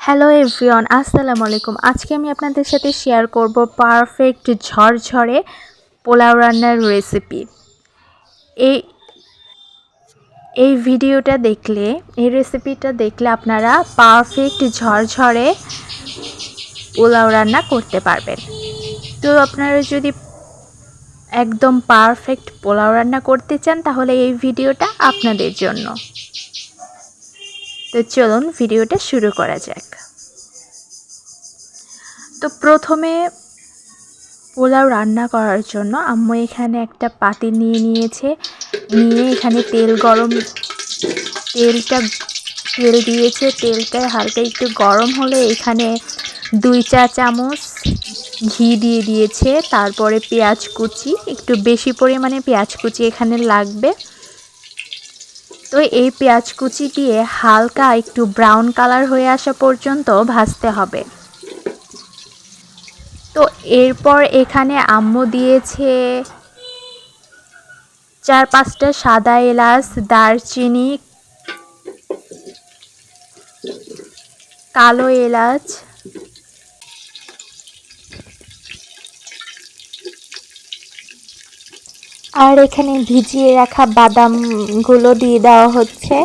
Hello everyone, আসসালামু আলাইকুম। আজকে আমি আপনাদের সাথে শেয়ার করব পারফেক্ট ঝরঝরে পোলাও রান্নার রেসিপি। এই এই ভিডিওটা দেখলে, এই রেসিপিটা দেখলে আপনারা পারফেক্ট ঝরঝরে পোলাও রান্না করতে পারবেন। তো আপনারা যদি একদম পারফেক্ট পোলাও রান্না করতে চান তাহলে এই ভিডিওটা আপনাদের জন্য। তো চলুন ভিডিওটা শুরু করা যাক। তো প্রথমে পোলাও রান্না করার জন্য আম্মু এখানে একটা পাতিল নিয়ে এখানে তেল দিয়েছে। তেলটা হালকা একটু গরম হলে এখানে 2 চা চামচ ঘি দিয়ে দিয়েছে। তারপরে পেঁয়াজ কুচি, একটু বেশি পরিমাণে পেঁয়াজ কুচি এখানে লাগবে। তো এই পেঁয়াজ কুচি দিয়ে হালকা একটু ব্রাউন কালার হয়ে আসা পর্যন্ত ভাজতে হবে। তো এরপর এখানে আম্মু দিয়েছে 4-5টা সাদা এলাচ, দারচিনি, কালো এলাচ, আর এখানে ভিজিয়ে রাখা বাদামগুলো দিয়ে দেওয়া হচ্ছে।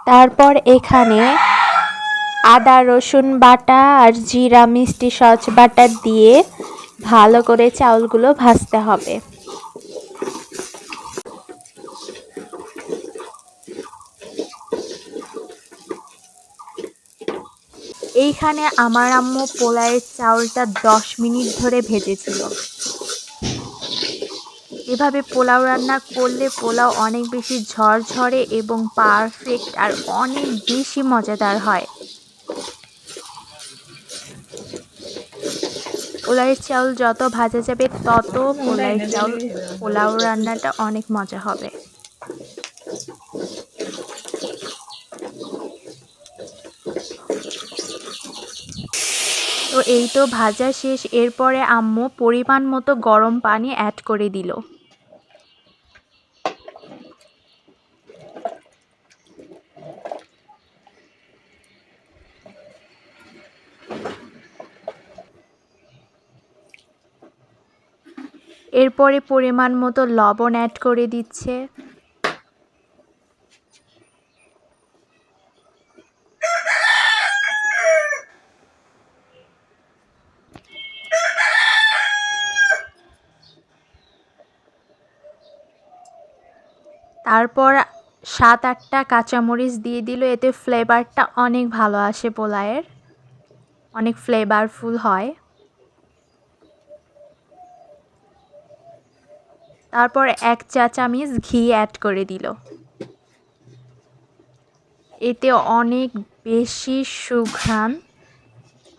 তারপর এখানে আদা রসুন বাটা আর জিরা মিষ্টি সস বাটা দিয়ে ভালো করে চাউলগুলো ভাজতে হবে। এইখানে আমার আম্মু পোলাওয়ের চাউলটা 10 মিনিট ধরে ভেজেছিল। এভাবে পোলাও রান্না করলে পোলাও অনেক বেশি ঝরঝরে এবং পারফেক্ট আর অনেক বেশি মজাদার হয়। পোলাওয়ের চাউল যত ভাজা যাবে তত পোলাও রান্নাটা অনেক মজা হবে। তো এই তো ভাজা শেষ। এরপরে আম্মু পরিমাণ মতো গরম পানি অ্যাড করে দিল। এরপরে পরিমাণ মতো লবণ অ্যাড করে দিচ্ছে। তারপর 7-8টা কাঁচামরিচ দিয়ে দিল। এতে ফ্লেভারটা অনেক ভালো আসে, পোলাওয়ের অনেক ফ্লেভারফুল হয়। তারপর 1 চা চামচ ঘি অ্যাড করে দিল। এতে অনেক বেশি সুঘ্রাণ,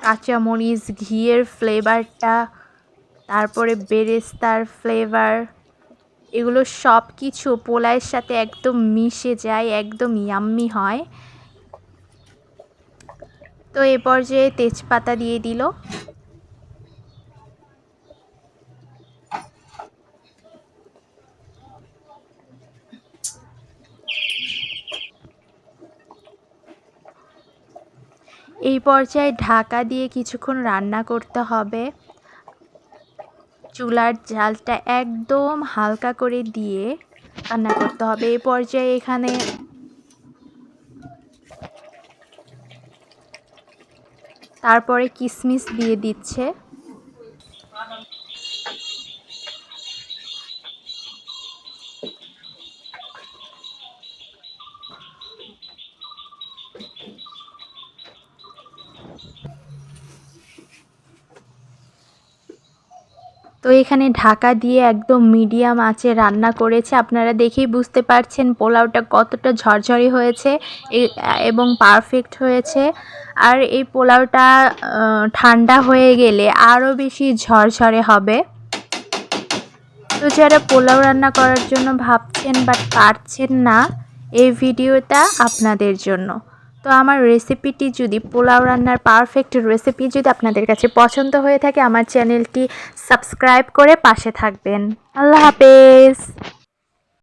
কাঁচামরিচ, ঘিয়ের ফ্লেভারটা, তারপরে বেরেস্তার ফ্লেভার, এগুলো সব কিছু পোলাওয়ের সাথে একদম মিশে যায়, একদম ইয়াম্মি হয়। তো এ পর্যায়ে তেজপাতা দিয়ে দিল। এই পর্যায়ে ঢাকা দিয়ে কিছুক্ষণ রান্না করতে হবে। চুলার জালটা একদম হালকা করে দিয়ে রান্না করতে হবে। এই পর্যায়ে এখানে তারপরে কিশমিশ দিয়ে দিচ্ছে। তো এখানে ঢাকা দিয়ে একদম মিডিয়াম আঁচে রান্না করেছে। আপনারা দেখেই বুঝতে পারছেন পোলাওটা কতটা ঝরঝরে হয়েছে এবং পারফেক্ট হয়েছে। আর এই পোলাওটা ঠান্ডা হয়ে গেলে আরও বেশি ঝরঝরে হবে। তো যারা পোলাও রান্না করার জন্য ভাবছেন বাট পারছেন না, এই ভিডিওটা আপনাদের জন্য। তো আমার রেসিপিটি যদি পোলাও রান্নার পারফেক্ট রেসিপি যদি আপনাদের কাছে পছন্দ হয়ে থাকে, আমার চ্যানেলটি সাবস্ক্রাইব করে পাশে থাকবেন। আল্লাহ হাফেজ।